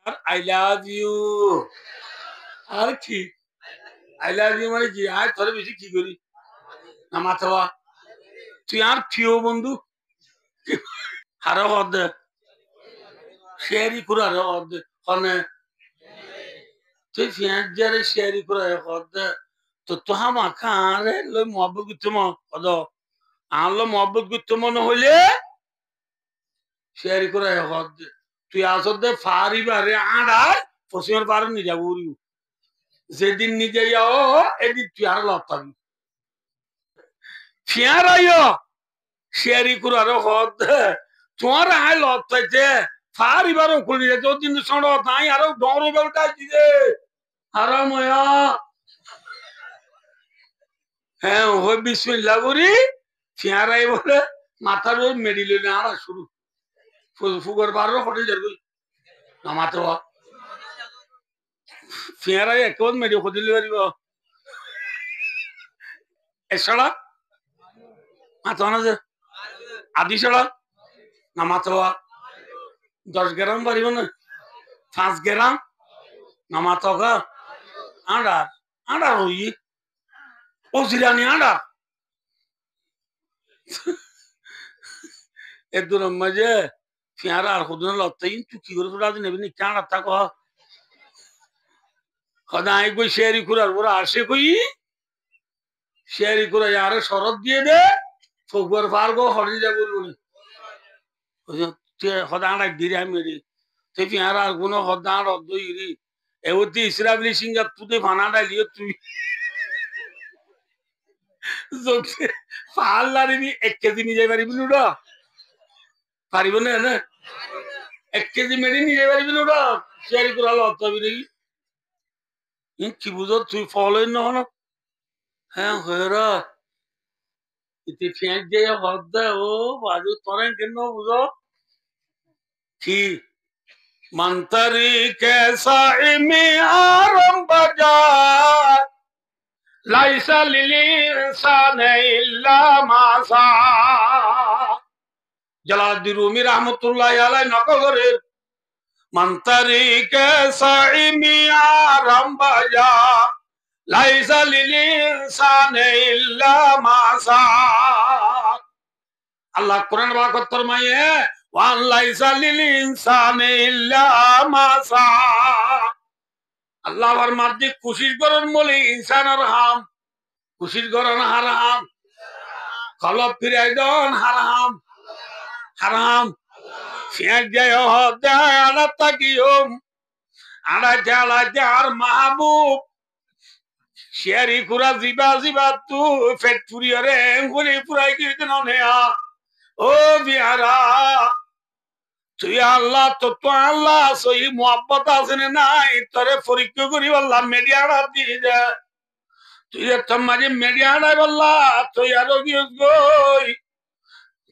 R I love you আর কি I love you মানে কি আর তোরে বেশি কি করি না মাথা তুই আর প্রিয় বন্ধু হারো হদ শেয়ারি করে হারো হদ হনে তুই ফিয়াজ যারে শেয়ারি করে হদ তো তো হামা খারে লই মহব্বত করতে মো হদ আনলো মহব্বত করতে মনে হইলে শেয়ারি করে হদ তুই আসতে ফারিবারে আড়াই পশ্চিমের পারে নিয়ে যাবো যেদিন নিজে যাও এদিন তুই আর লাভ পাবি ফিয়ারাইও শেয়ারি করে আরো হদ তোমার আয় লাভ পাইছে ফারিবার খুলে যেত দিন সড় নাই আরো ডর বেলটা দিছে হারাম হ্যাঁ ওই বিসমিল্লাহ করি ফিয়ারাই বলে মাথার ওই মেডিল আড়া শুরু ফুগর বারো হটে যাবে না মাত্র ফিয়ারাই একবার মেডি খুঁজিলে পারিব এছাড়া মাথা না যে আদি ছাড়া না মাত্র 10 গ্রাম পারিব না 5 গ্রাম না মাথা আড়া আড়া হই ও জিরানি আড়া এদুর মাঝে ফিয়ারা আর খুদন লত্তাই তুই কি করে তোরা নেবি নি কাড়া থাক সদাই কই শেয়ারি কুরার ওরা আসে কই শেয়ারি কুরা আরে শরৎ দিয়ে দে ফকবর পারগো হরি যাবো বলি সদা আড়াই দিরে আমি রে তুই ফিয়ারা আর কোনো সদা আড় দইরি এওতি ইসরাবলি সিঙ্গার তুই ফানাটা লিও তুই পাল্লারিবি 1 কেজি নিয়ে যাই পারিবি নুডা পারিব না না 1 কেজি মেডি নিয়ে যাই পারিবি নুডা শেয়ারি কুরা লত্তাবি রে কি বুঝো তুই ফলো না হ্যাঁ হেরা ইতি ফেঁক দিয়ে হদ্দা ও বাজু তোরেন কেন বুঝো কি মন্তরি কেসা ইমি আরম বাজার লাইসা লিলি ইনসানে ইল্লা মাসা জালালউদ্দিন রুমি রাহমাতুল্লাহ আলাইহি নকল করে মন্তরি কেসা ইমি আরম বাজার লাইসা লিলি ইনসানে ইল্লা মাসা আল্লাহ কোরআন বাকত ফরমায়ে ওয়ান লাইসা লিল ইনসানি ইল্লা মা সা আল্লাহ ফরমাতে খুশির করন বলে ইনসানের হাম খুশির করন হারাম কলব ফিরাই দন হারাম হারাম ফিয়াক যায় হদা আলা তাকিয়ম আলা জালা জার মাহবুব শেয়ারি কুরা জিবা জিবা তু ফেট পুরিয়রে গুলি পুরাই কিরতে নয়া ও বিহারা তুই আল্লাহ তো তো আল্লাহ সই মোহাব্বত আছে নাই তোরে পরীক্ষা করি বললাম মিডিয়াটা দিয়ে যা তুই একটা মাঝে মিডিয়াটাই বললা তুই আরো গিয়েছ গই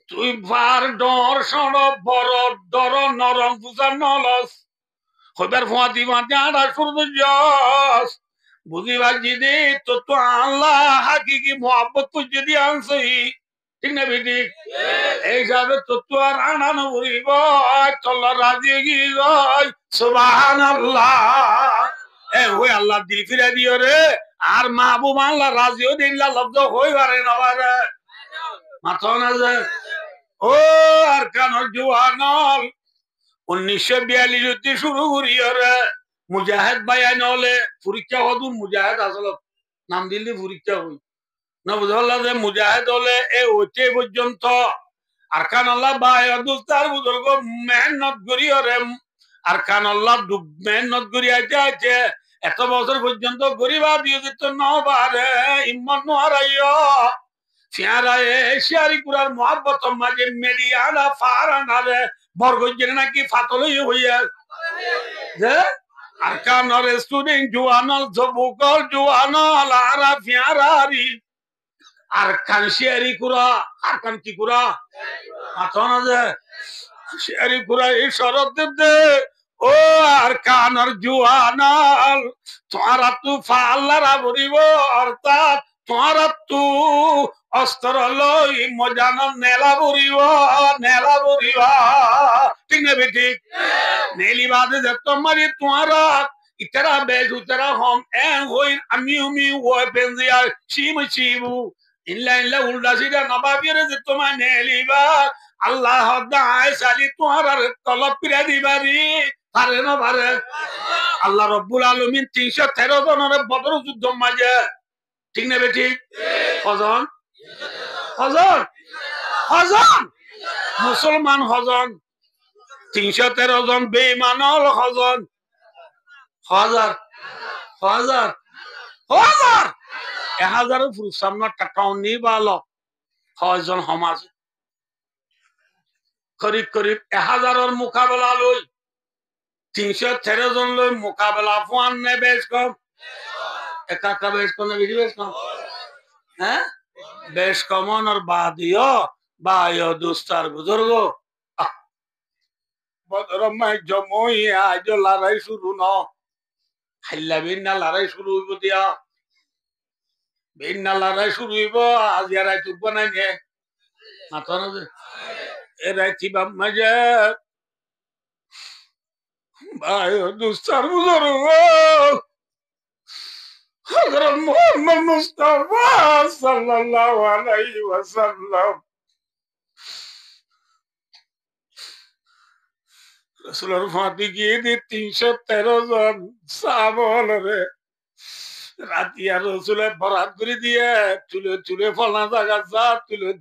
তুই বার ডর সড় বড় ডর নরম পুষার নলস হইবার ফোয়া দিবা জানা শুরু যস বুঝিবা যদি তো তো আল্লাহ হাকিকি মোহাব্বত তুই যদি আনছই ঠিক না বেটি এইভাবে তো তো আর আনানো বলিব চল্লা রাজি গই সুবহানাল্লাহ এ ওই আল্লাহ দিল ফিরা দিও রে আর মাহবুব আল্লাহ রাজিও দিল্লা লব্ধ হই পারে না রে মাথা না যে ও আর কানর জওয়ানল 1942 শুরু করিও রে মুজাহিদ ভাই নলে পরীক্ষা হদুর মুজাহিদ আসল নাম দিল্লি পরীক্ষা হই না বুঝলা যে মুজাহিদ হলে এ ওইতে পর্যন্ত আরকান আল্লাহ ভাই দুস্তার বুজুর্গ মেহনত করি রে আরকান আল্লাহ মেহনত করি আইতে আছে এত বছর পর্যন্ত গরিবা দিয়ে দিত নবারে ইম্মান নোয়ারাইও চেহারায় শেয়ারি কুরার মহাব্বত মাঝে মেডিয়ানা ফারানা রে বরগজের নাকি ফাতলই হইয়া যে আরকান স্টুডেন্ট জুয়ানল জবুকল জুয়ানল আরা ফিয়ারারি আরকান শেয়ারি কুরা আরকান কি কুরা মাথনা যে শেয়ারি কুরা এই শরৎ দে ও আরকানর জুয়ানল তোরা তু ফাল্লারা বলিব অর্থাৎ তোরা তু অস্ত্র লই মজানো নেলা বুড়িব ঠিক না বেটি নেলি বাদে যে তোমার তোমারা ইতারা বেজ উতারা হম এন হই আমি ও পেনজিয়া শিমু ইল্লা ইল্লা উল্টা সিধা নবাবিরে যে তোমার নেলিবা আল্লাহ দায় সালি তোমার তলব পিরা দিবারি পারে না পারে আল্লাহ রব্বুল আলামিন 313 জনের বদর যুদ্ধ মাঝে ঠিক না বেটি হজন হজন হজন মুসলমান হজন 313 জন বেঈমানল হজন হাজার হাজার হাজার 1000 ফুল সামনে টাকাও নিবালো হজন সমাজ করিব 1000 মোকাবেলা লই 313 জন লই মোকাবেলা ফুয়ান নে বেশ কম একা বেশ কম না বেশি বেশ কম হ্যাঁ বেশ কমন আর বাদিও বায়ো দুস্তার বুজুর্গ বদরমাই জমই আজ লড়াই শুরু ন হাইলা বিনা লড়াই শুরু হইব দিয়া বিনা লড়াই শুরু হইব আজ এরাই চুপ বানাই নে মাথা না এরাই চিবা মাঝে বায়ো দুস্তার বুজুর্গ হযরত মুহাম্মদ মুস্তাফা সাল্লাল্লাহু আলাইহি ওয়াসাল্লাম রাসূলের ফাঁতি গিয়ে 313 জন সাহাবারে রাতিয়া রাসূলের বরাত করে দিয়ে চুলে ফলনা জায়গা যা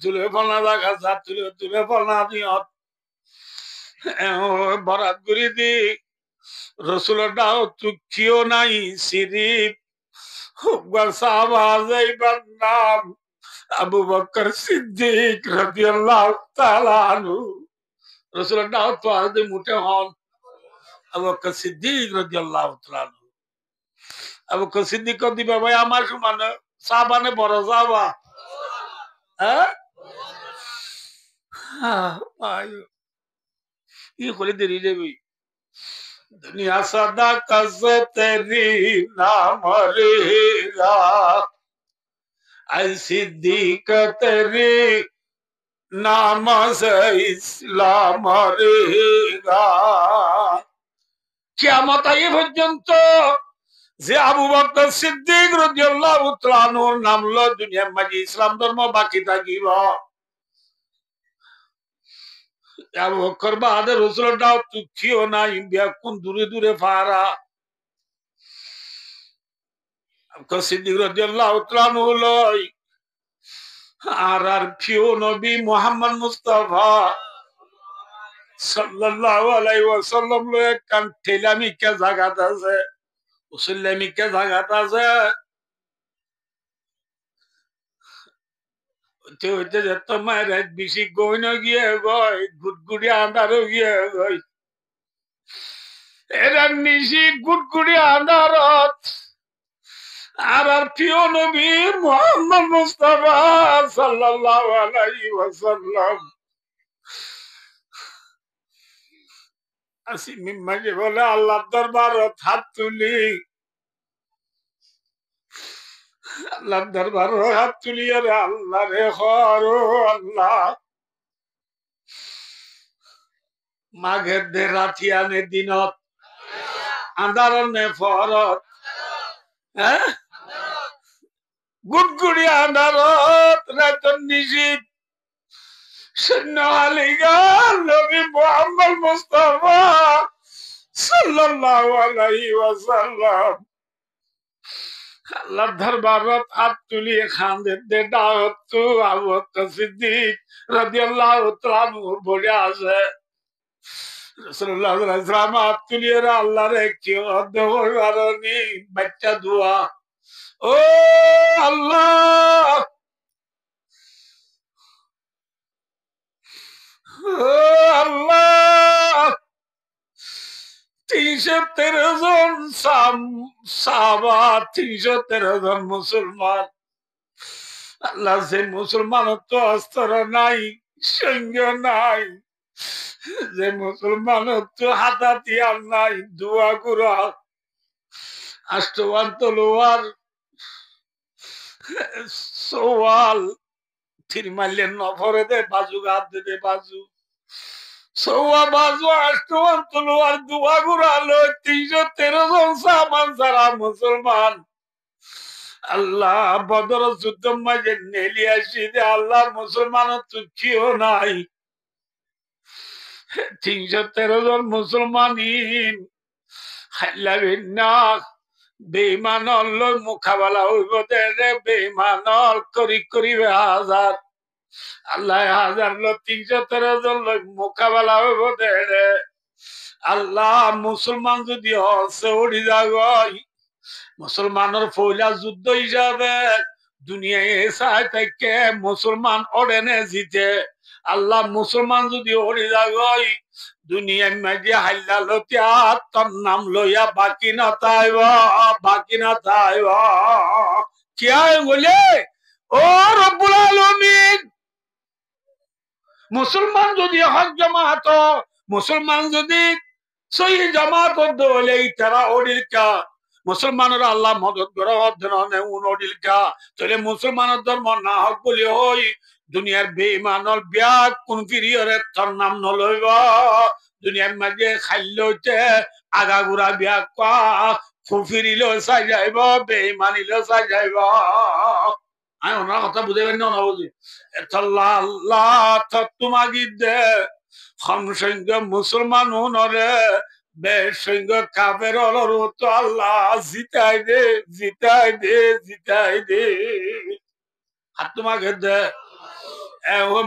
চুলে ফলনা জায়গা যা চুলে ফলনা দিও বরাত করে দি রাসূলের দাও তুকিও নাই সিরিফ হুকবার সাহাবা যাইবার নাম আবু বকর সিদ্দিক রাদিয়াল্লাহু তাআলা আনহু রাসূলের দাওয়াত তো আজ মুঠে হন আবু বকর সিদ্দিক রাদিয়াল্লাহু তাআলা আনহু আবু বকর সিদ্দিক দিবা ভাই আমার সমান সাহাবানে বড় সাহাবা হ্যাঁ ভাই ये खोले देरी दे भी दुनिया सदा कसे तेरी नाम रेगा ऐ सिद्दीक तेरी नाम से इस्लाम रेगा কিয়ামত আই পর্যন্ত যে আবু বকর সিদ্দিক রাদিয়াল্লাহু তাআলা আনহুর নাম লো দুনিয়ার মাঝে ইসলাম ধর্ম বাকি থাকিব আবু বকর বাদে রাসূলের দাও তুখিও না ইন্ডিয়া কোন দূরে দূরে ফারা আবু সিদ্দিক রাদিয়াল্লাহু তাআলা আনহু লই আর প্রিয় নবী মুহাম্মদ মুস্তাফা সাল্লাল্লাহু আলাইহি ওয়াসাল্লাম লয় কান ঠেলামি কে জায়গাত আছে উসুল্লামি কে জায়গাত আছে হইতে যে তোমার বেশি গইন গিয়ে গই গুটগুড়ি আন্ধার গিয়ে গই এরা নিশি গুটগুড়ি আন্ধারত আর প্রিয় নবী মুহাম্মদ মুস্তাফা সাল্লাল্লাহু আলাইহি ওয়াসাল্লাম আসি মিম্মাকে বলে আল্লাহর দরবারত হাত তুলি আল্লাহর দরবারত হাত তুলি রে আল্লাহ রে হরো আল্লাহ মাঘের দে রাতিয়ানে দিনত আন্ধারনে ফরত হ্যাঁ গুটগুড়ি আন্ধারত রাতন নিশিত সৈন্য আলিগার নবী মুহাম্মদ মুস্তাফা সাল্লাল্লাহু আলাইহি ওয়াসাল্লাম আল্লাহর দরবারত হাত তুলিয়ে খানদের দে দাওয়াত তো আবু বকর সিদ্দিক রাদিয়াল্লাহু তাআলা আনহু বলে আছে রাসূলুল্লাহ সাল্লাল্লাহু আলাইহি ওয়াসাল্লাম হাত তুলিয়ে আল্লাহর কি অধ্যবরণী বাচ্চা দোয়া ও আল্লাহ আল্লাহ 313 জন সাহাবা 313 জন মুসলমান আল্লাহ যে মুসলমান তো অস্ত্র নাই সৈন্য নাই যে মুসলমান তো হাতিয়ার নাই দোয়া গুরা আষ্টওয়ান তলোয়ার সোয়াল তীর মারলেন নফরে দে বাজু হাত দে বাজু সৌয়া বাজু আষ্টমান তলোয়ার দুয়া ঘুরালো 313 জন সামান যারা মুসলমান আল্লাহ বদর যুদ্ধ মাঝে নেলি আসি দে আল্লাহ মুসলমান তুচ্ছিও নাই 313 জন মুসলমান বেইমানল মোকাবেলা হইব দে বেইমানল করিবে হাজার আল্লাহ হাজার 313 জন মোকাবেলা হইব দে আল্লাহ মুসলমান যদি হসে উড়ি যাগয় মুসলমানের পয়লা যুদ্ধ হিসাবে দুনিয়ায় চাই থেকে মুসলমান ওড়েনে জিতে আল্লাহ মুসলমান যদি ওড়ি যাগয় দুনিয়ার মাঝে হাল্লা লতিয়া তোর নাম লইয়া বাকি না তাইব কি বলে ও রব্বুল আলামিন মুসলমান যদি হক জামাত মুসলমান যদি সহি জামাত দলে তারা ওড়িলকা মুসলমানের আল্লাহ মদত করা অডিলকা তাহলে মুসলমানের ধর্ম না হক বলে হই দুনিয়ার বেঈমানল ব্যাগ কোন ফিরিয়রে তোর নাম নলইব দুনিয়ার মাঝে খাইলতে আগাগুড়া ব্যাগ পা ফুফিরিল চাই যাইব বেঈমানিল চাই যাইব আমি ওনার কথা বুঝে পারি না বুঝি আল্লাহ তোমাকে দে সংখ্য মুসলমান নরে বেসংখ্য কাবের তো আল্লাহ জিতাই দে হাত তোমাকে দে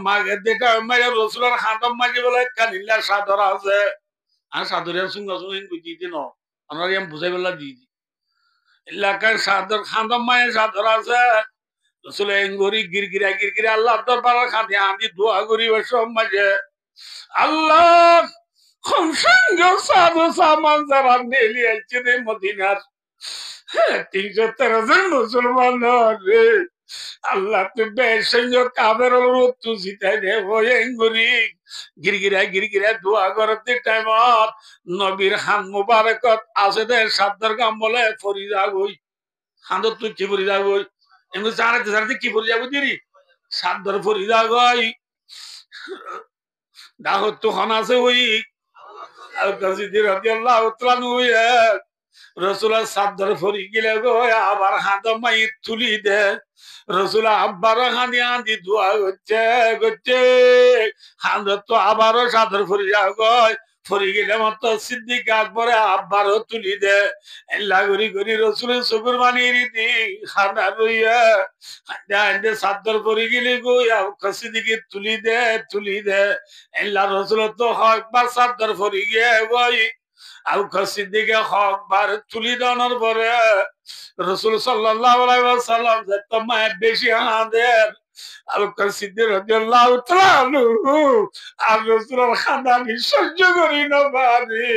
মাকে দেখা মেরে রসুলের হাতম মাঝে বলে কানিল্লা সাদর আছে আর সাদরিয়া সঙ্গে সঙ্গে বুঝিয়ে দিন ওনার বুঝাই বেলা দিয়ে দি এলাকার সাদর খান্দম মায়ের সাদর আছে রসুল এঙ্গরি গিরগিরা আল্লাহ দরবার খাঁদি আদি দোয়া করি সব মাঝে আল্লাহ সংসঙ্গ সাধু সামান যারা নেলি আছে রে মদিনার 313 জন মুসলমান রে আল্লাহ তো বেসঙ্গ কাবের তু জিতাই দে ওই এঙ্গরি গিরগিরা দোয়া করতে টাইমত নবীর হান মুবারকত আছে দে সাদ্দার গাম বলে ফরিদা গই হান্দর তুই কি ফরিদা গই এমনি জানাতে কি ফরিদা গই দিরি সাদ্দার ফরিদা গই দাহত তো হন আছে ওই রসুলা সাদ্দার ফরি গেলে গো আবার হাত মাই তুলি দে রসুলা আব্বার হাঁদি দোয়া করছে হাঁদ তো আবারও সাদর ফরি যাও গয় ফরি গেলে মত সিদ্দিক আকবরে আব্বারও তুলি দে এল্লা করি রসুলের চকুর বানিয়ে দি খানা রইয়া সাদ্দার ফরি গেলে গো সিদ্দিকে তুলি দে এল্লা রসুল তো হক বার সাদ্দার ফরি গিয়ে গই সিদ্দিকে হক বার তুলি দেওয়ার পরে রসুল সাল্লাল্লাহু আলাইহি ওয়াসাল্লাম মায়ের বেশি হাঁদের সিদ্দিক রাদিয়াল্লাহু তাআলা আর রসুলের খানদানি সহ্য করি না পারি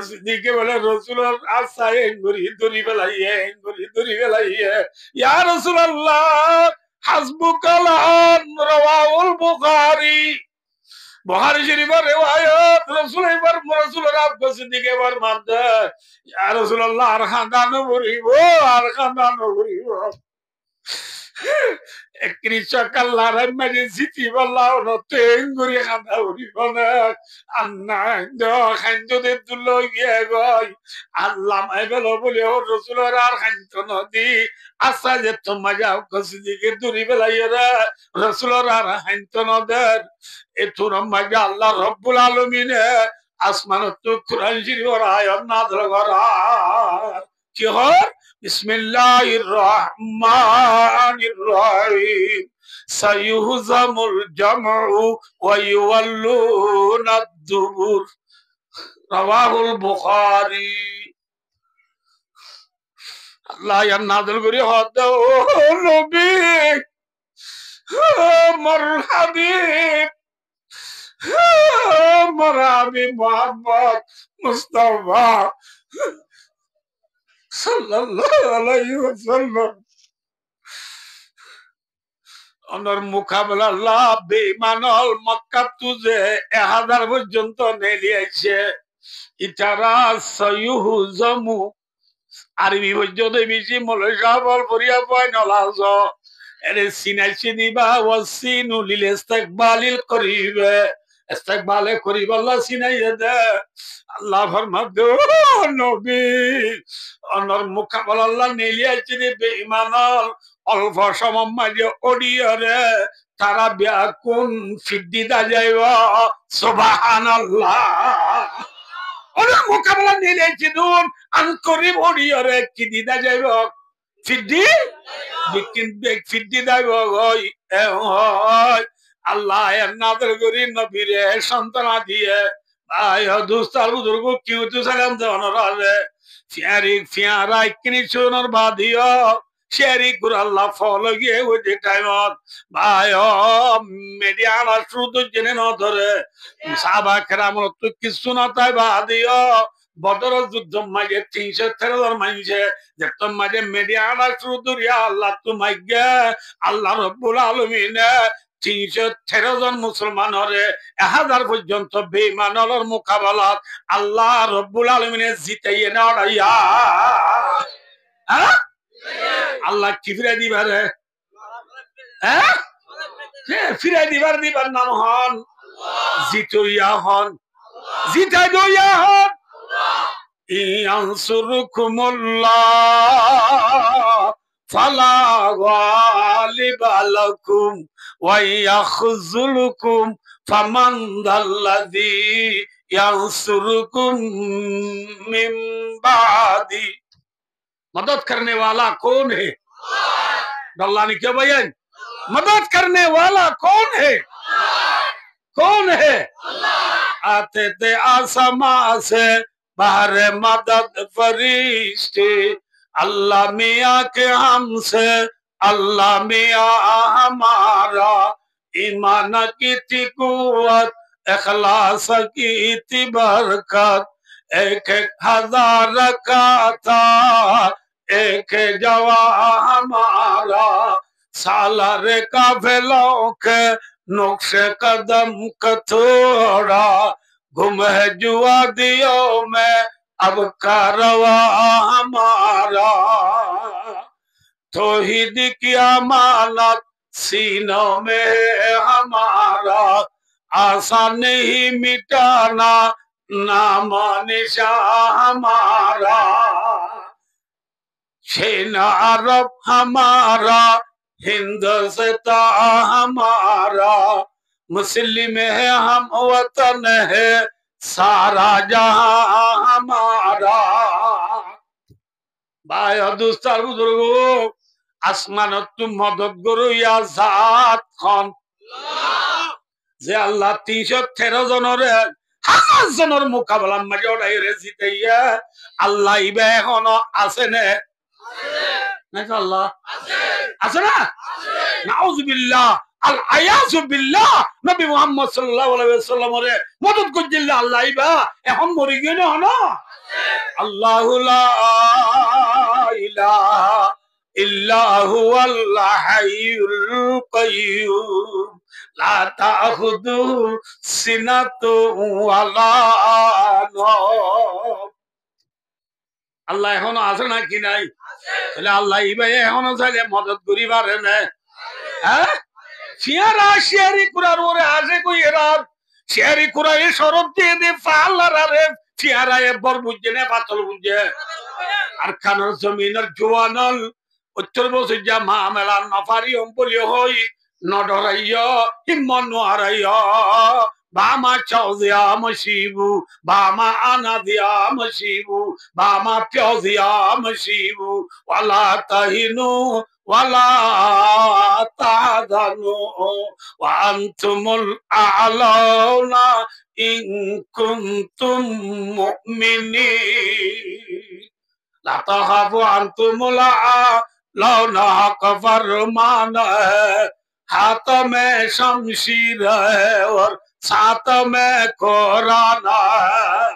সিদ্দিকে বলে রসুলের আশা এঙ্গুরি ধরি বেলাইয়ে ইয়া রাসূলুল্লাহ হাসবুকাল্লাহ রাওয়াহুল বুখারী বুখারী শরীফের রিওয়ায়াত রাসূলের আব্বা সিদ্দিক এবার মানতে ইয়া রাসূলুল্লাহ আর খানদানো বলিব কৃষক আল্লাহর মাঝে জিতি বললাম নতুন খান্দা উড়িব না আন্না খাদ্যদের তুল গিয়ে গই আল্লাহ মাই বেল বলে ও রসুলের আর খাদ্য নদী আশা যে তোমার যাও কসিদিকে দূরি বেলাই রসুলের আর খাদ্য নদের এতুর মাঝে আল্লাহ রব্বুল আলমিনে আসমান তো কুরআন শরীফের আয়াত নাযিল করা কি হয় বিসমিল্লাহির রহমানির রহিম সায়ুহজামুল জামউ ওয়া ইউওয়াল্লুনা দুবুর রাওয়াহুল বুখারী আল্লাহ ইয়ার নাযিল করি হদ ও নবী আমার হাবিব আমার হাবিব মুহাম্মদ মুস্তাফা সাল্লাল্লাহু আলাইহি ওয়াসাল্লাম ওনার মোকাবেলা আল্লাহ বেঈমানল মক্কা তুজে 1000 পর্যন্ত নেলিয়েছে ইতারা সায়ুহজামু আরবি পর্যন্ত বেশি মৌলানা সাহেব পড়িয়া পায় নলাজ আরে সিনাইছি দিবা ওয়াসিনু লিল ইস্তিকবালিল করিব ইস্তিকবালে করিব আল্লাহ সিনাইয়া দে আল্লাহ ফরমাদো নবী অনর মুকাবলা আল্লাহ নেলিয়াছি রে বেঈমানল অল্প সময় মাঝে ওডিয়রে তারা ব্যাকুন ফিদ্দিদা যাইবা সুবহানাল্লাহ অনর মুকাবলা নেলিয়াছি দুন আন করিব ওডিয়রে কি দিদা যাইবা ফিদ্দি বিকিন বেক ফিদ্দি যাইবা গই এ হয় আল্লাহ এর নাদের করি নবীরে সন্তানা দিয়ে ভাই দুস্তার বুজুর্গ কিউ তু সালাম দেওয়ানোর ফিয়ারি ফিয়ারা কিনি চুনোর বাদিও শেরি কুর আল্লাহ ফল গিয়ে ওই যে টাইমত ভাই মিডিয়ালা শুধু জেনে ন ধরে সাবা কেরামত তো কিছু না তাই বাদিও বদর যুদ্ধ মাঝে 313 মাইছে যেত মাঝে মিডিয়ালা শুধু আল্লাহ তো মাইগে আল্লাহ রব্বুল আলামিন 313 জন মুসলমান হরে 1000 পর্যন্ত বেঈমানর মোকাবেলাত আল্লাহ রব্বুল আলামিন জিতাইয়ে নাড়াইয়া আল্লাহ কি ফিরে দিবারে ফিরে দিবার নাম হন জিতইয়া হন জিতাই দইয়া হন ইয়ানসুরকুমুল্লাহ ফালা গালিবা লাকুম ওয়া ইয়াখযুলকুম ফামান দাল্লাযী ইয়ানসুরকুম মিন বাদি मदद करने वाला कौन है अल्लाह ने क्या बयान मदद करने वाला कौन है आते थे आसमां से बाहर मदद फरिश्ते अल्लाह मियाँ के हमसे अल्लाह मियाँ हमारा ईमान की थी कुव्वत इखलास की थी बरकत एक 1000 का था एक जवा हमारा सालार काफिलों के नुक्शे कदम कथोड़ा गुम है जुआ दियो में अब कारवा हमारा तौहीद की अमानत सीनों में है हमारा आसान नहीं मिटाना नाम निशा हमारा सेना अरब हमारा हिंदुस्ता हमारा मुस्लिम है हम वतन है सारा जहां हमारा भाई दोस्तार बुजुर्ग आसमान तुम मदद करो या जात खान যে আল্লাহ 313 জনের 1000 জনের মোকাবেলা মাঝে ওটাই জিতাইয়া আল্লাহ ইবে এখনো আছে না আল্লাহ আছে না নাউজুবিল্লাহ আল আয়াযু বিল্লাহ নবী মুহাম্মদ সাল্লাল্লাহু আলাইহি ওয়াসাল্লামের মদদ কইল্লা আল্লাহ ইবা এখন মরি গিয়ে না হলো আল্লাহু লা ইলাহা ইল্লা হুয়াল হাইয়ুল কাইয়্যুম লা তাখুদু সিনাতু ওয়ালা নওম আল্লাহ এখনো আছে নাকি নাই তাহলে আল্লাহ ইবাই এখনো চাইলে মদদ করি পারে না হ্যাঁ শিয়ারা শিয়ারি কুরার ওরে আসে কই এরা শিয়ারি কুরা এই শরৎ দিয়ে দে ফাল্লারে শিয়ারা এ বর বুঝে না পাতল বুঝে আর খানের জমিনের জোয়ানল উত্তর বসে যা মামেলা নাফারি অম্বলি হই নডরাইয়া হিম্মত নোহারাইয়া বামা চাউজিয়া মশিবু বামা আনা দিয়া মশিবু বামা পিয়াজিয়া মশিবু ওয়ালা তাহিনু ওয়ালা তাদানু ওয়া আনতুমুল আ'লাউনা ইন কুনতুম মুমিনিন লা তাখাফু আনতুমুল আ'লাউনা কফর মানা हाथ में शमशीर है और साथ में कोराना है।